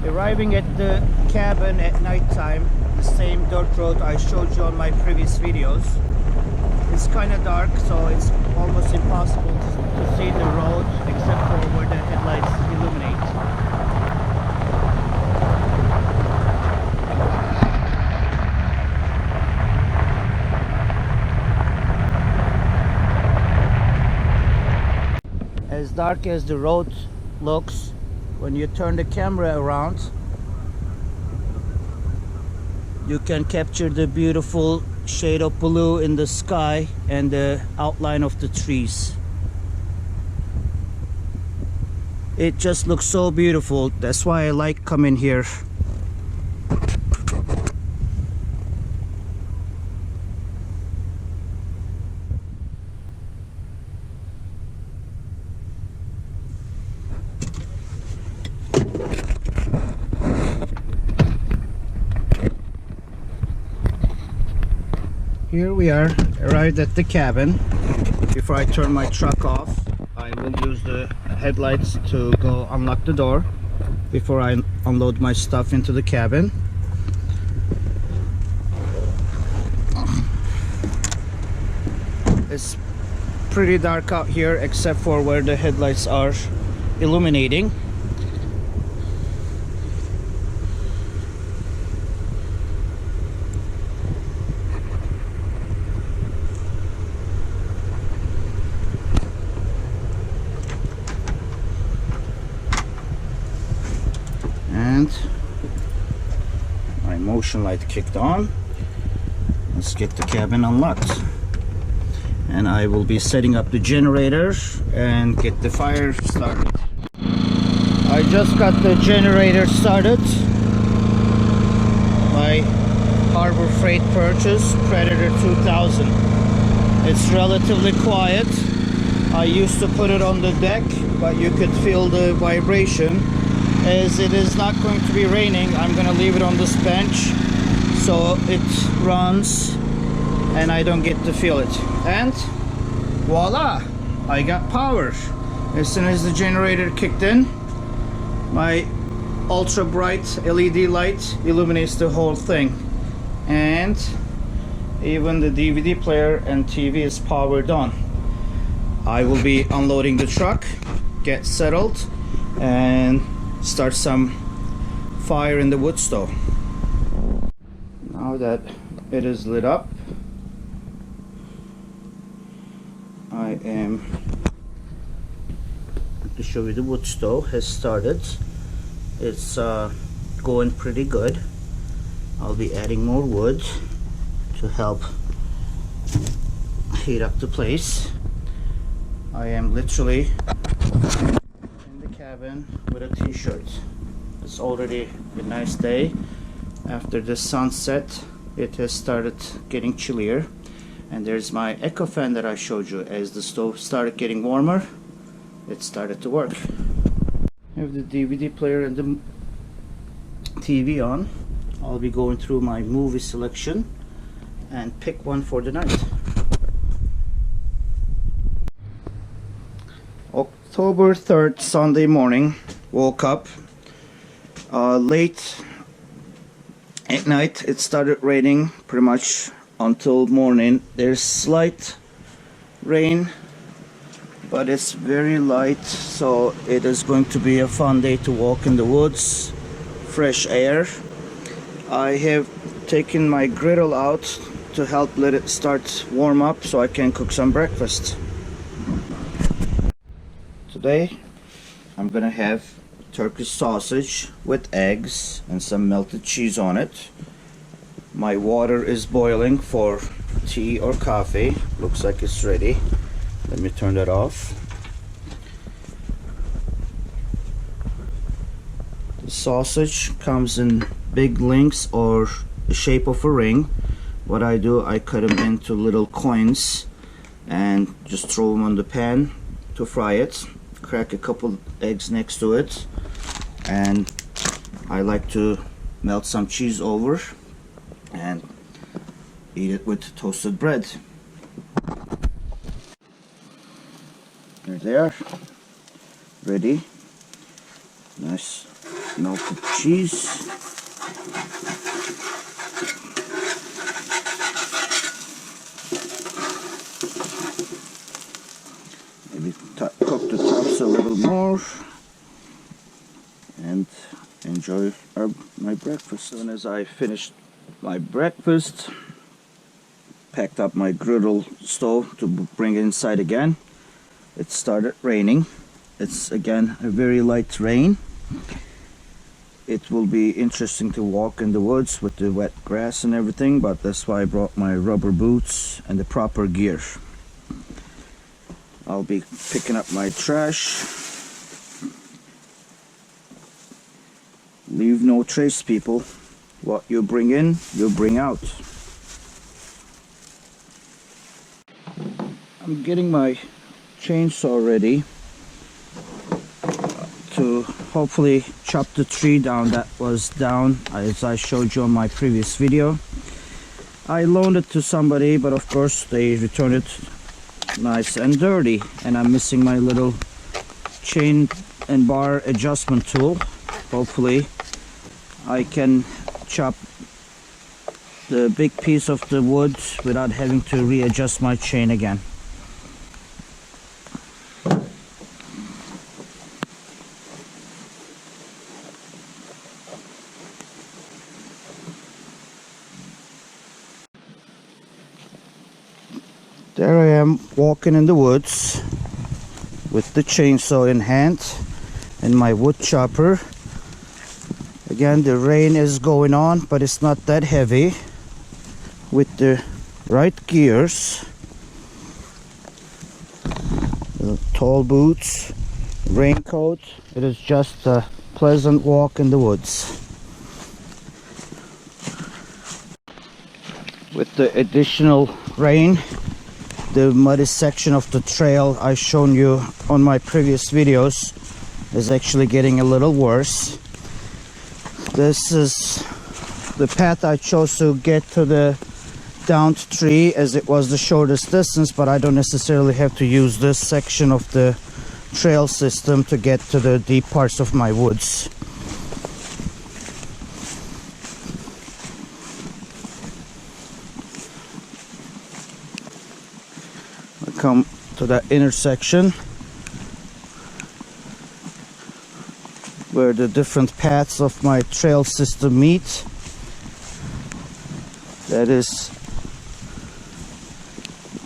Arriving at the cabin at night time, the same dirt road I showed you on my previous videos. It's kind of dark, so it's almost impossible to see the road except for where the headlights illuminate. As dark as the road looks, when you turn the camera around, you can capture the beautiful shade of blue in the sky and the outline of the trees. It just looks so beautiful. That's why I like coming here. Here we are, arrived at the cabin. Before I turn my truck off, I will use the headlights to go unlock the door before I unload my stuff into the cabin. It's pretty dark out here except for where the headlights are illuminating. And my motion light kicked on. Let's get the cabin unlocked. And I will be setting up the generator and get the fire started. I just got the generator started. My Harbor Freight purchase, Predator 2000. It's relatively quiet. I used to put it on the deck, but you could feel the vibration. As it is not going to be raining, I'm going to leave it on this bench so it runs and I don't get to feel it. And voila, I got power. As soon as the generator kicked in, my ultra bright LED light illuminates the whole thing, and even the DVD player and TV is powered on. I will be unloading the truck, get settled, and start some fire in the wood stove. Now that it is lit up, I am to show you the wood stove has started. It's going pretty good. I'll be adding more wood to help heat up the place. I am literally in the cabin with a t-shirt. It's already a nice day. After the sunset, it has started getting chillier. And there's my eco fan that I showed you. As the stove started getting warmer, it started to work. I have the DVD player and the TV on. I'll be going through my movie selection and pick one for the night. October 3rd, Sunday morning. Woke up late at night. It started raining pretty much until morning. There's slight rain, but it's very light, so it is going to be a fun day to walk in the woods, fresh air. I have taken my griddle out to help let it start warm up so I can cook some breakfast. Today I'm gonna have Turkish sausage with eggs and some melted cheese on it. My water is boiling for tea or coffee. Looks like it's ready. Let me turn that off. The sausage comes in big links or the shape of a ring. What I do, I cut them into little coins and just throw them on the pan to fry it. Crack a couple eggs next to it, and I like to melt some cheese over and eat it with toasted bread. There they are, ready. Nice melted cheese. Maybe cook the tops a little more and enjoy my breakfast. As soon as I finished my breakfast, packed up my griddle stove to bring it inside again. It started raining. It's again a very light rain. It will be interesting to walk in the woods with the wet grass and everything, but that's why I brought my rubber boots and the proper gear. I'll be picking up my trash. Leave no trace, people. What you bring in, you bring out. I'm getting my chainsaw ready to hopefully chop the tree down that was down, as I showed you on my previous video. I loaned it to somebody, but of course they returned it nice and dirty, and I'm missing my little chain and bar adjustment tool. Hopefully I can chop the big piece of the wood without having to readjust my chain again. There I am walking in the woods with the chainsaw in hand and my wood chopper. Again, the rain is going on, but it's not that heavy. With the right gears, the tall boots, raincoat, it is just a pleasant walk in the woods. With the additional rain, the muddy section of the trail I've shown you on my previous videos is actually getting a little worse. This is the path I chose to get to the downed tree, as it was the shortest distance, but I don't necessarily have to use this section of the trail system to get to the deep parts of my woods. I come to that intersection where the different paths of my trail system meet. That is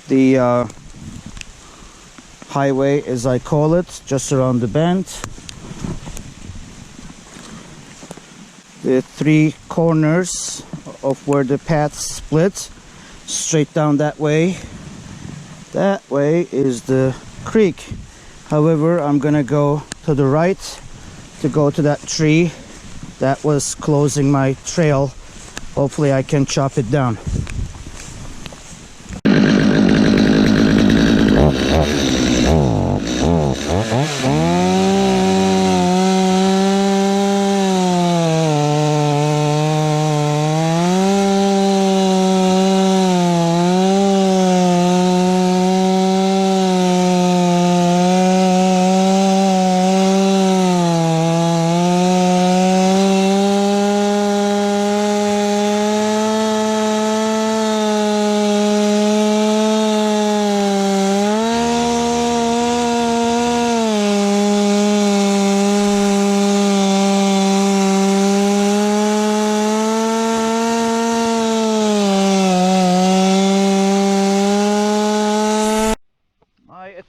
the highway, as I call it, just around the bend. The three corners of where the paths split, straight down that way. That way is the creek. However, I'm gonna go to the right to go to that tree that was closing my trail. Hopefully I can chop it down.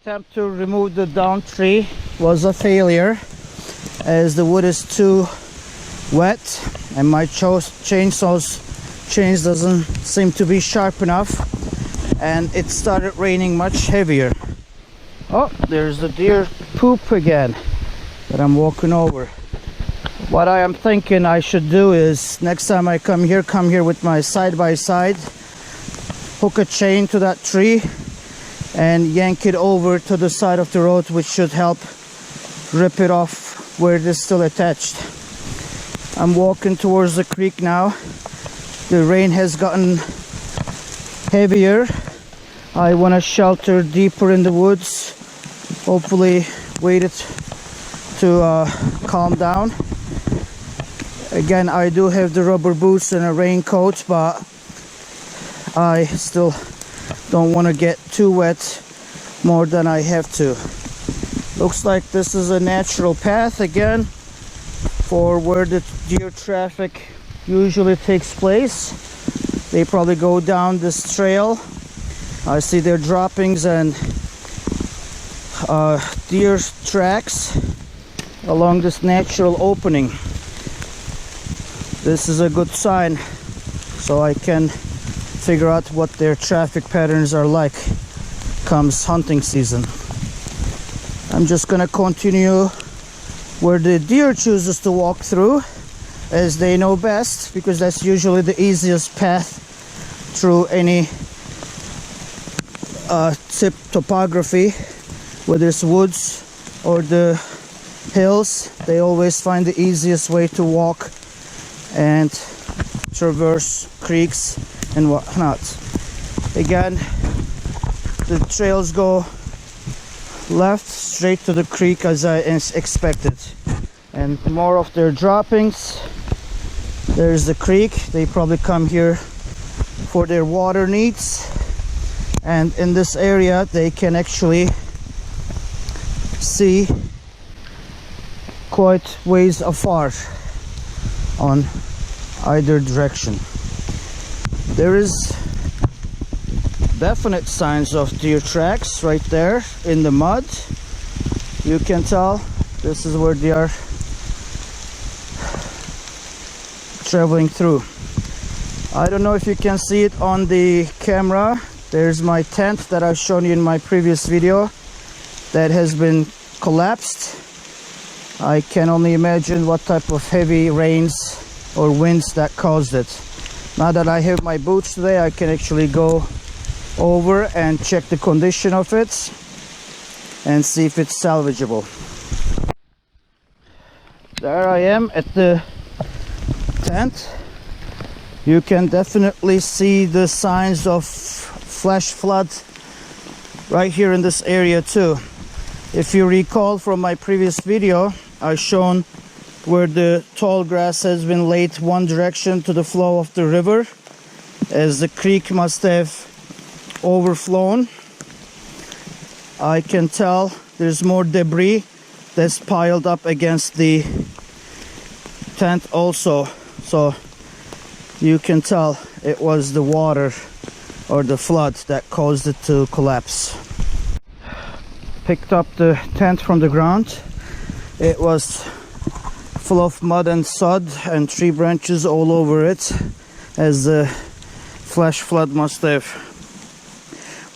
Attempt to remove the down tree was a failure, as the wood is too wet and my chainsaw's chains doesn't seem to be sharp enough, and it started raining much heavier. Oh, there's the deer poop again that I'm walking over. What I am thinking I should do is, next time I come here with my side-by-side, hook a chain to that tree and yank it over to the side of the road, which should help rip it off where it is still attached. I'm walking towards the creek now. The rain has gotten heavier. I want to shelter deeper in the woods. Hopefully wait it to calm down. Again, I do have the rubber boots and a raincoat, but I still don't want to get too wet more than I have to. Looks like this is a natural path again for where the deer traffic usually takes place. They probably go down this trail. I see their droppings and deer tracks along this natural opening. This is a good sign, so I can figure out what their traffic patterns are like comes hunting season. I'm just gonna continue where the deer chooses to walk through, as they know best, because that's usually the easiest path through any tip topography, whether it's woods or the hills. They always find the easiest way to walk and traverse creeks and whatnot. Again, the trails go left straight to the creek as I expected, and more of their droppings. There's the creek. They probably come here for their water needs, and in this area they can actually see quite ways afar on either direction. There is definite signs of deer tracks right there in the mud. You can tell this is where they are traveling through. I don't know if you can see it on the camera. There's my tent that I've shown you in my previous video that has been collapsed. I can only imagine what type of heavy rains or winds that caused it. Now that I have my boots today, I can actually go over and check the condition of it and see if it's salvageable. There I am at the tent. You can definitely see the signs of flash flood right here in this area too. If you recall from my previous video, I've shown where the tall grass has been laid one direction to the flow of the river, as the creek must have overflown. I can tell there's more debris that's piled up against the tent also, so you can tell it was the water or the flood that caused it to collapse. Picked up the tent from the ground. It was full of mud and sod and tree branches all over it, as the flash flood must have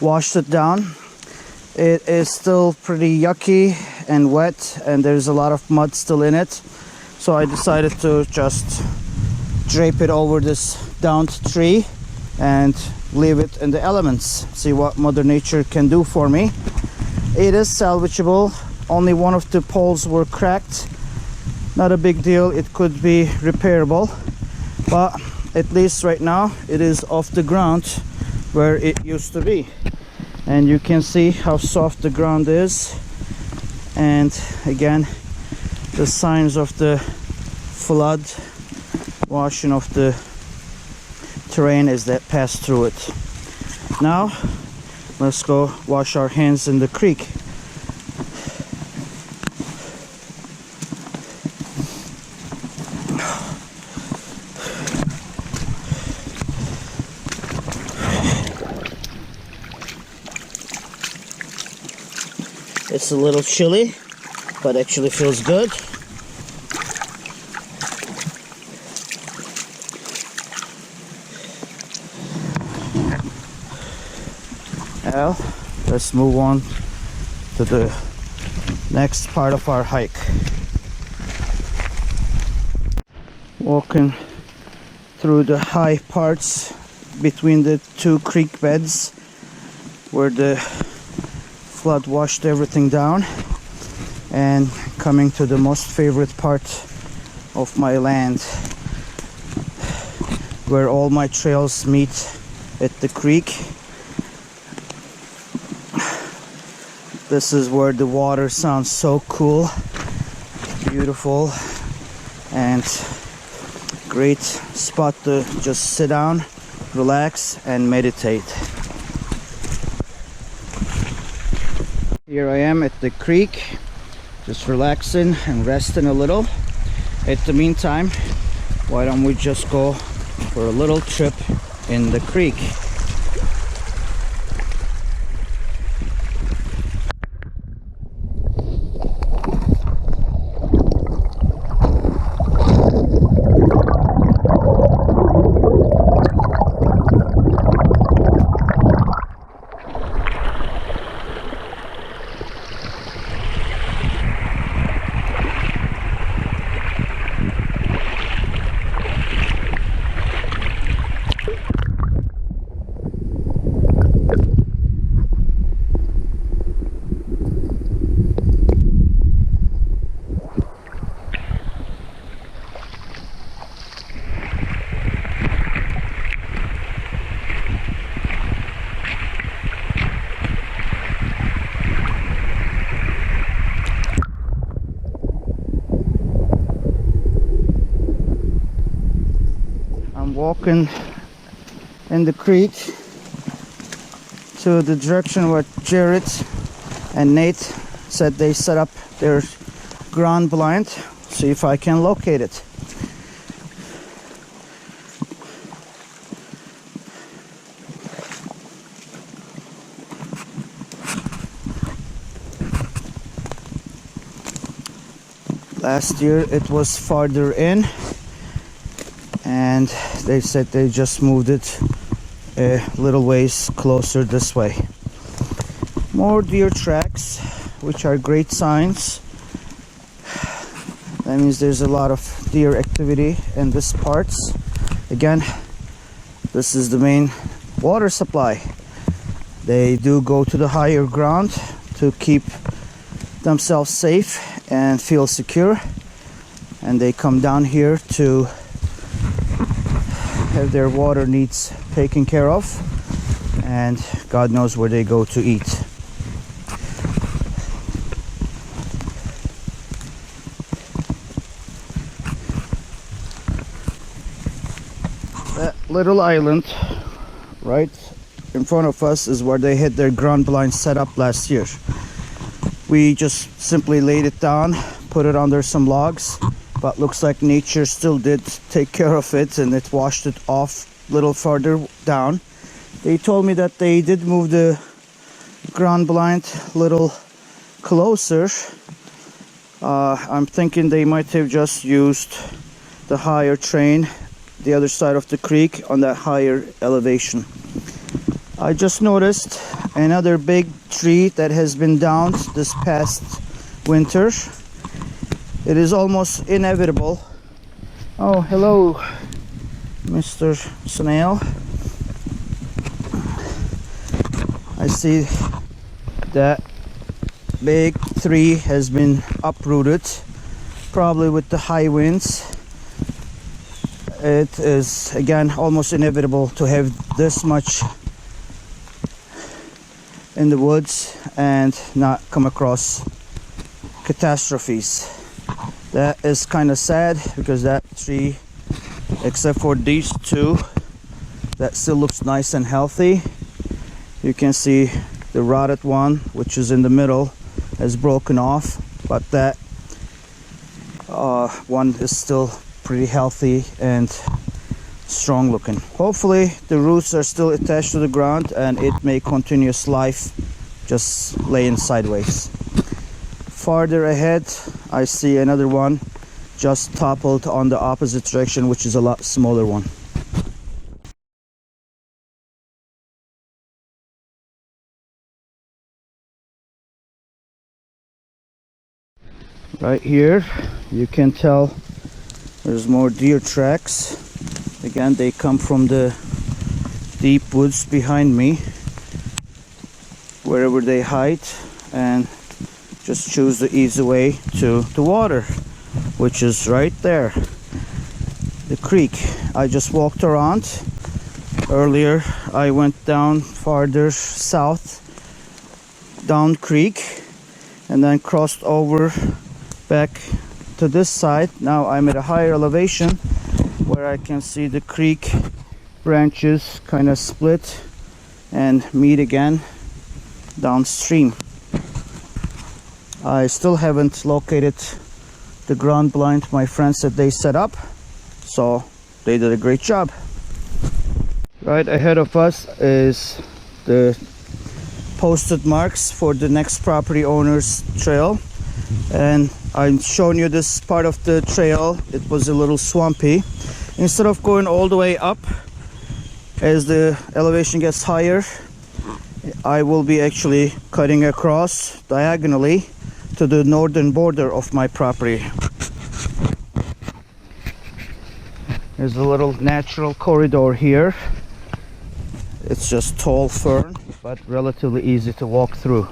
washed it down. It is still pretty yucky and wet, and there's a lot of mud still in it, so I decided to just drape it over this downed tree and leave it in the elements, see what Mother Nature can do for me. It is salvageable. Only one of the poles were cracked. Not a big deal, it could be repairable, but at least right now it is off the ground where it used to be, and you can see how soft the ground is, and again the signs of the flood washing off the terrain as that passed through it. Now let's go wash our hands in the creek. It's a little chilly, but actually feels good. Now, let's move on to the next part of our hike. Walking through the high parts between the two creek beds where the flood washed everything down, and coming to the most favorite part of my land, where all my trails meet at the creek. This is where the water sounds so cool, beautiful, and Great spot to just sit down, relax, and meditate. Here I am at the creek, just relaxing and resting a little. In the meantime, why don't we just go for a little trip in the creek? Walking in the creek to the direction where Jared and Nate said they set up their ground blind. See if I can locate it. Last year it was farther in, and they said they just moved it a little ways closer this way. More deer tracks, which are great signs. That means there's a lot of deer activity in this parts. Again, this is the main water supply. They do go to the higher ground to keep themselves safe and feel secure, and they come down here to have their water needs taken care of, and God knows where they go to eat. That little island right in front of us is where they had their ground blind set up last year. We just simply laid it down, put it under some logs, but looks like nature still did take care of it, and it washed it off a little further down. They told me that they did move the ground blind a little closer. I'm thinking they might have just used the higher train, the other side of the creek, on that higher elevation. I just noticed another big tree that has been downed this past winter. It is almost inevitable. Oh, hello, Mr. Snail. I see that big tree has been uprooted, probably with the high winds. It is again almost inevitable to have this much in the woods and not come across catastrophes. That is kind of sad, because that tree, except for these two, that still looks nice and healthy. You can see the rotted one, which is in the middle, has broken off, but that one is still pretty healthy and strong looking. Hopefully the roots are still attached to the ground and it may continue its life just laying sideways. Farther ahead I see another one just toppled on the opposite direction, which is a lot smaller one. Right here you can tell there's more deer tracks. Again, they come from the deep woods behind me, wherever they hide, and just choose the easy way to the water, which is right there, the creek. I just walked around. Earlier I went down farther south, down creek, and then crossed over back to this side. Now I'm at a higher elevation where I can see the creek branches kind of split and meet again downstream. I still haven't located the ground blind my friends said they set up, so they did a great job. Right ahead of us is the posted marks for the next property owner's trail, and I'm showing you this part of the trail. It was a little swampy. Instead of going all the way up, as the elevation gets higher, I will be actually cutting across diagonally to the northern border of my property. There's a little natural corridor here. It's just tall fern, but relatively easy to walk through.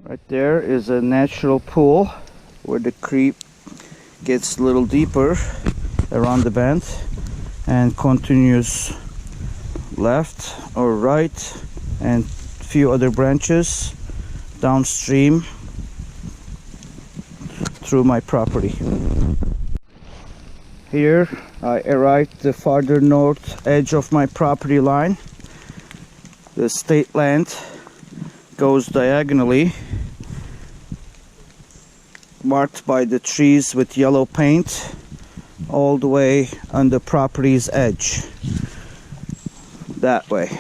Right there is a natural pool where the creek gets a little deeper around the bend and continues left or right and a few other branches downstream through my property. Here I arrived the farther north edge of my property line. The state land goes diagonally, marked by the trees with yellow paint, all the way on the property's edge. That way.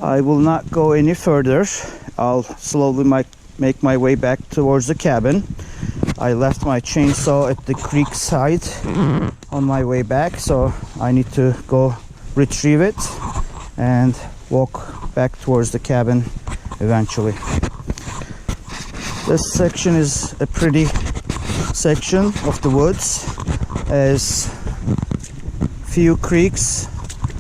I will not go any further. I'll slowly make my way back towards the cabin. I left my chainsaw at the creek side on my way back, so I need to go retrieve it and walk back towards the cabin eventually. This section is a pretty section of the woods, as few creeks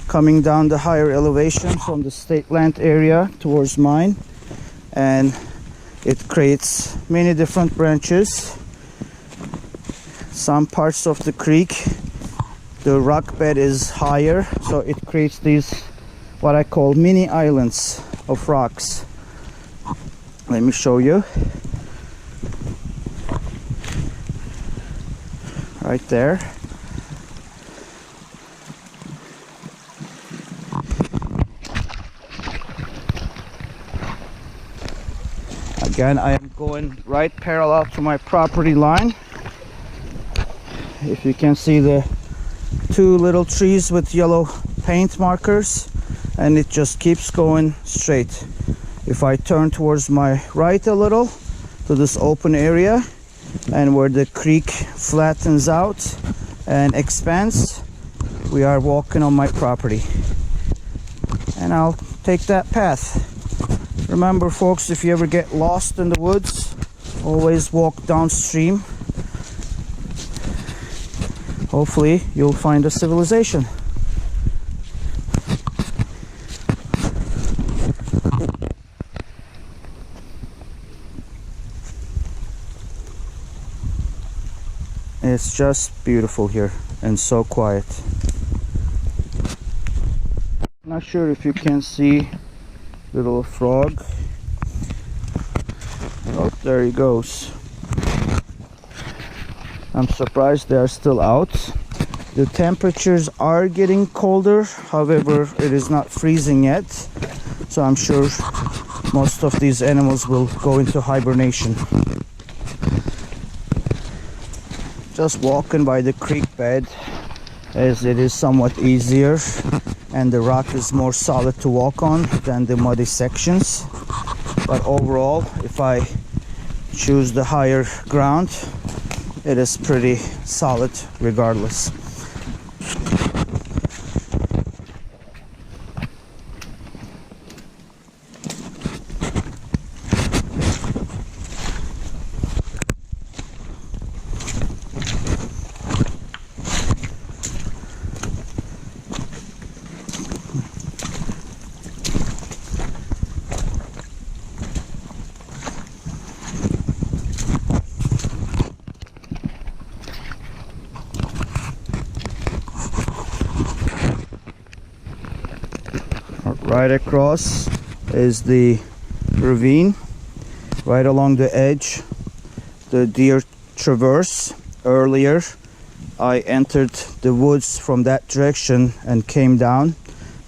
coming down the higher elevation from the state land area towards mine, and it creates many different branches. Some parts of the creek, the rock bed is higher, so it creates these what I call mini islands of rocks. Let me show you. Right there. Again, I am going right parallel to my property line. If you can see the two little trees with yellow paint markers, and it just keeps going straight. If I turn towards my right a little to this open area, and where the creek flattens out and expands, we are walking on my property, and I'll take that path. Remember folks, if you ever get lost in the woods, always walk downstream. Hopefully you'll find a civilization. It's just beautiful here and so quiet. Not sure if you can see little frog. Oh, there he goes. I'm surprised they are still out. The temperatures are getting colder, however it is not freezing yet, so I'm sure most of these animals will go into hibernation. Just walking by the creek bed, as it is somewhat easier and the rock is more solid to walk on than the muddy sections. But overall, if I choose the higher ground, it is pretty solid regardless. Right across is the ravine. Right along the edge, the deer traverse. Earlier, I entered the woods from that direction and came down.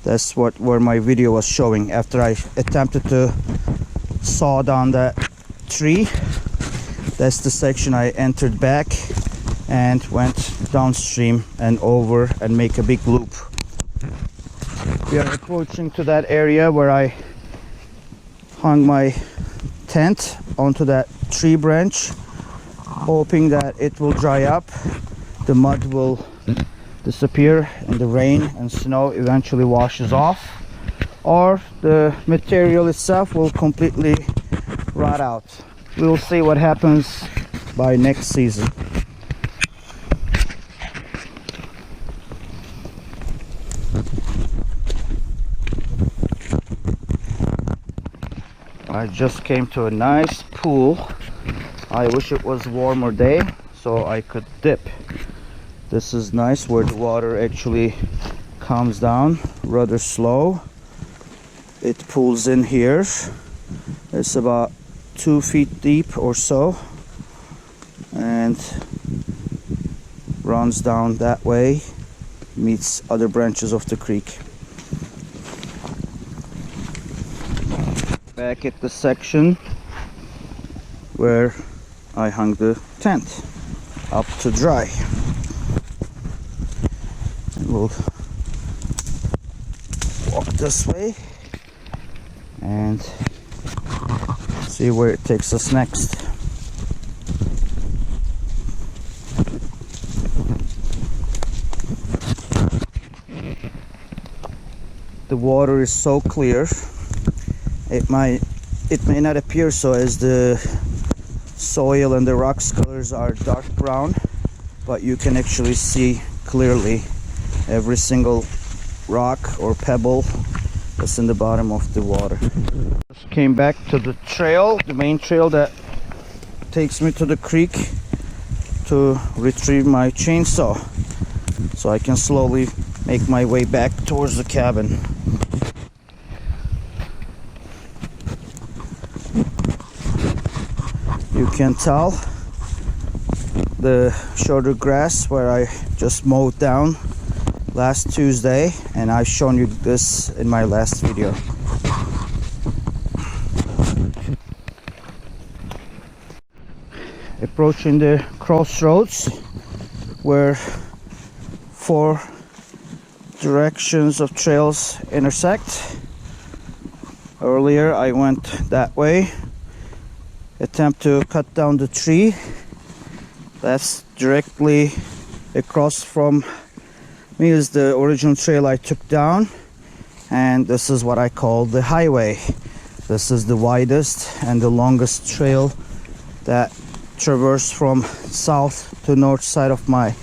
That's where my video was showing. After I attempted to saw down that tree, that's the section I entered back and went downstream and over and make a big loop. We are approaching to that area where I hung my tent onto that tree branch, hoping that it will dry up, the mud will disappear, and the rain and snow eventually washes off, or the material itself will completely rot out. We will see what happens by next season. I just came to a nice pool. I wish it was a warmer day so I could dip. This is nice where the water actually comes down rather slow. It pulls in here. It's about 2 feet deep or so and runs down that way, meets other branches of the creek. Back at the section where I hung the tent up to dry. And we'll walk this way and see where it takes us next. The water is so clear. It may not appear so as the soil and the rocks colors are dark brown, but you can actually see clearly every single rock or pebble that's in the bottom of the water. Just came back to the trail, the main trail that takes me to the creek, to retrieve my chainsaw so I can slowly make my way back towards the cabin. You can tell the shorter grass where I just mowed down last Tuesday, and I've shown you this in my last video. Approaching the crossroads where 4 directions of trails intersect. Earlier I went that way, attempt to cut down the tree that's directly across from me is the original trail I took down, and this is what I call the highway. This is the widest and the longest trail that traverses from south to north side of my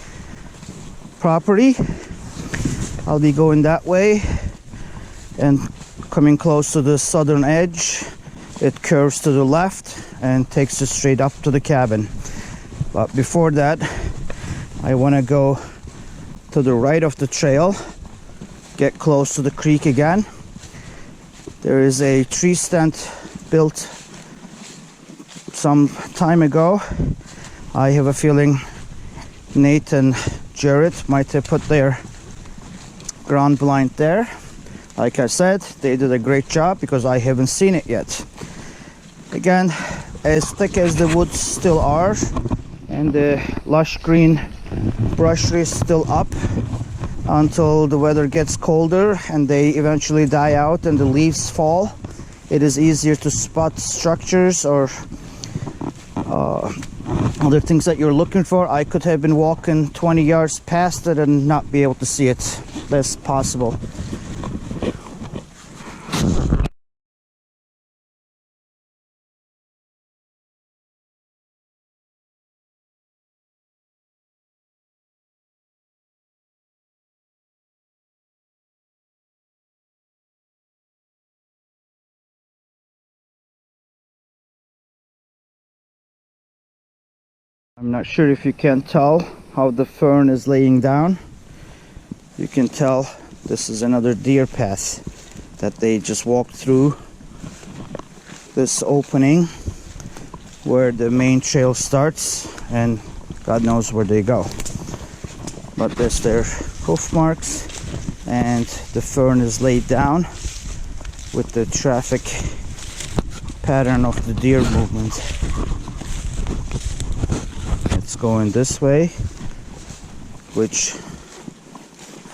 property. I'll be going that way and coming close to the southern edge. It curves to the left and takes us straight up to the cabin. But before that, I want to go to the right of the trail, get close to the creek again. There is a tree stand built some time ago. I have a feeling Nate and Jared might have put their ground blind there. Like I said, they did a great job because I haven't seen it yet. Again, as thick as the woods still are and the lush green brush is still up until the weather gets colder and they eventually die out and the leaves fall, it is easier to spot structures or other things that you're looking for. I could have been walking 20 yards past it and not be able to see it. That's possible. I'm not sure if you can tell how the fern is laying down. You can tell this is another deer path. that they just walk through this opening where the main trail starts, and God knows where they go. But there's their hoof marks, and the fern is laid down with the traffic pattern of the deer movement. It's going this way, which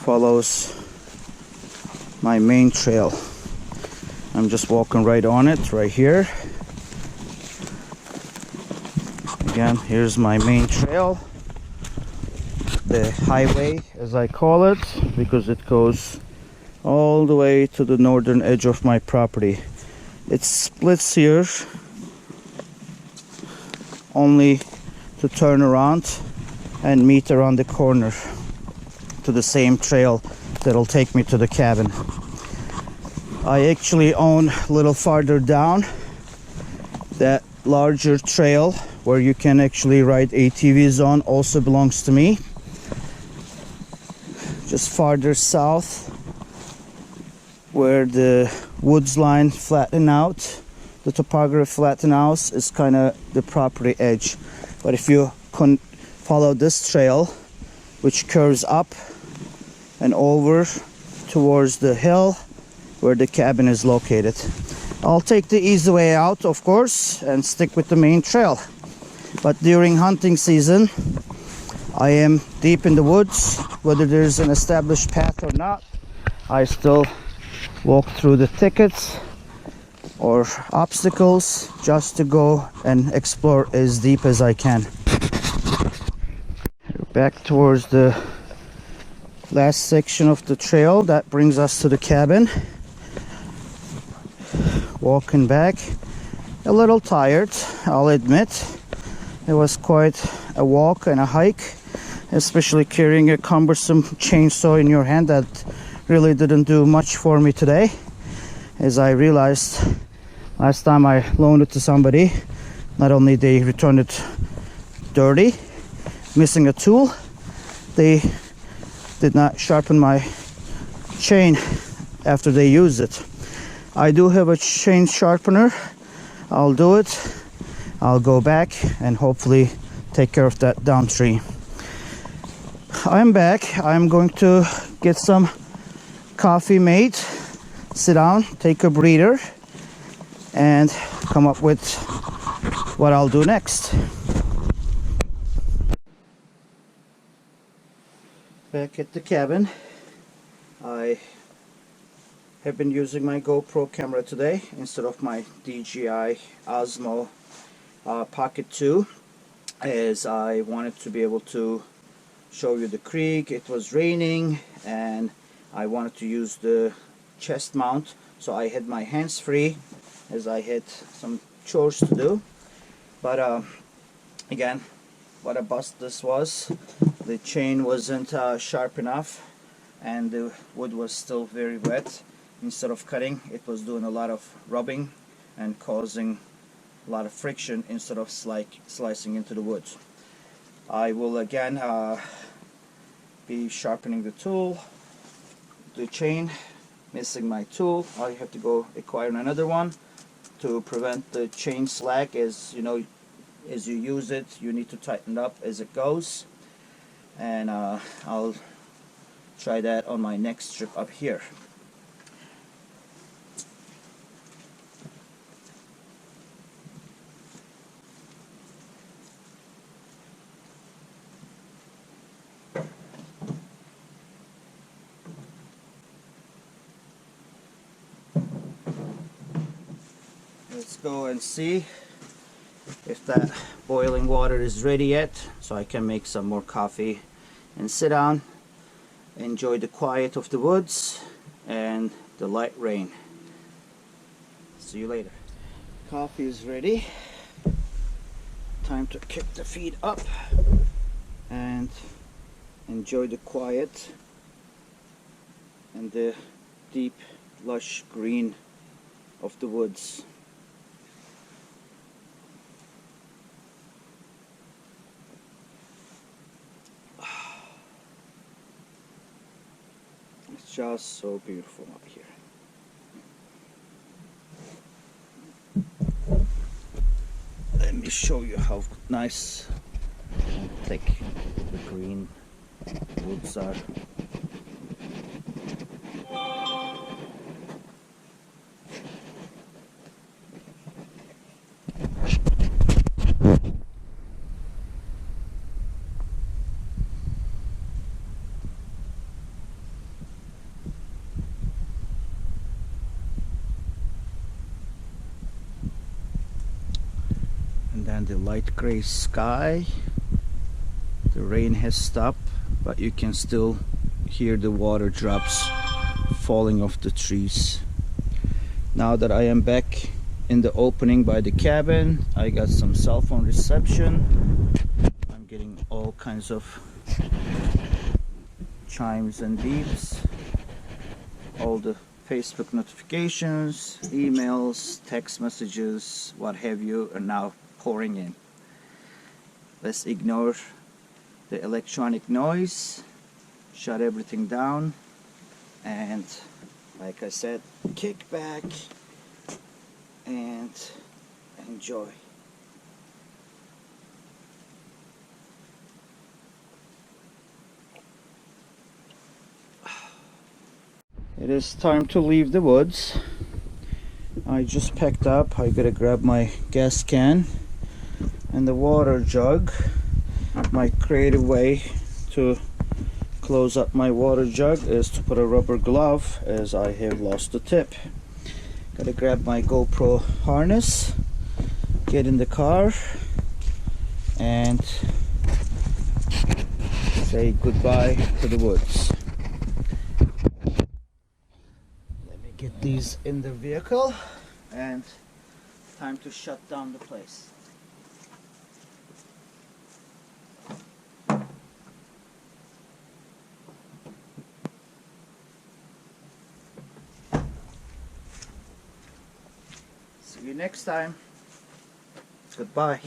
follows my main trail. I'm just walking right on it right here. Again, here's my main trail, the highway as I call it, because it goes all the way to the northern edge of my property. It splits here only to turn around and meet around the corner to the same trail that'll take me to the cabin. I actually own a little farther down that larger trail where you can actually ride ATVs on, also belongs to me. Just farther south where the woods line flatten out, the topography flatten out, is kind of the property edge. But if you can follow this trail, which curves up and over towards the hill where the cabin is located, I'll take the easy way out, of course, and stick with the main trail. But during hunting season, I am deep in the woods. Whether there's an established path or not, I still walk through the thickets or obstacles just to go and explore as deep as I can. Back towards the last section of the trail that brings us to the cabin. Walking back, a little tired, I'll admit. It was quite a walk and a hike, especially carrying a cumbersome chainsaw in your hand. That really didn't do much for me today, as I realized last time I loaned it to somebody, not only they returned it dirty, missing a tool, they did not sharpen my chain after they used it. I do have a chain sharpener. I'll do it. I'll go back and hopefully take care of that down tree. I'm back. I'm going to get some coffee made, sit down, take a breather, and come up with what I'll do next. Back at the cabin, I have been using my GoPro camera today instead of my DJI Osmo Pocket 2, as I wanted to be able to show you the creek. It was raining and I wanted to use the chest mount, so I had my hands free as I had some chores to do. But again, what a bust this was. The chain wasn't sharp enough and the wood was still very wet. Instead of cutting, it was doing a lot of rubbing and causing a lot of friction instead of slicing into the wood. I will again be sharpening the tool, the chain, missing my tool. I have to go acquire another one to prevent the chain slack. As you know, as you use it, you need to tighten it up as it goes, and I'll try that on my next trip up here. Let's go and see if that boiling water is ready yet, so I can make some more coffee and sit down, enjoy the quiet of the woods and the light rain. See you later. Coffee is ready. Time to kick the feet up and enjoy the quiet and the deep lush green of the woods. It's just so beautiful up here. show you how nice and thick the green woods are. And then the light gray sky. The rain has stopped, but you can still hear the water drops falling off the trees. Now that I am back in the opening by the cabin, I got some cell phone reception. I'm getting all kinds of chimes and beeps. All the Facebook notifications, emails, text messages, what have you, are now pouring in. Let's ignore the electronic noise, shut everything down, and like I said, kick back and enjoy. It is time to leave the woods. I just packed up. I gotta grab my gas can and the water jug. My creative way to close up my water jug is to put a rubber glove, as I have lost the tip. Gotta grab my GoPro harness, get in the car, and say goodbye to the woods. Let me get these in the vehicle, and time to shut down the place. See you next time. Goodbye.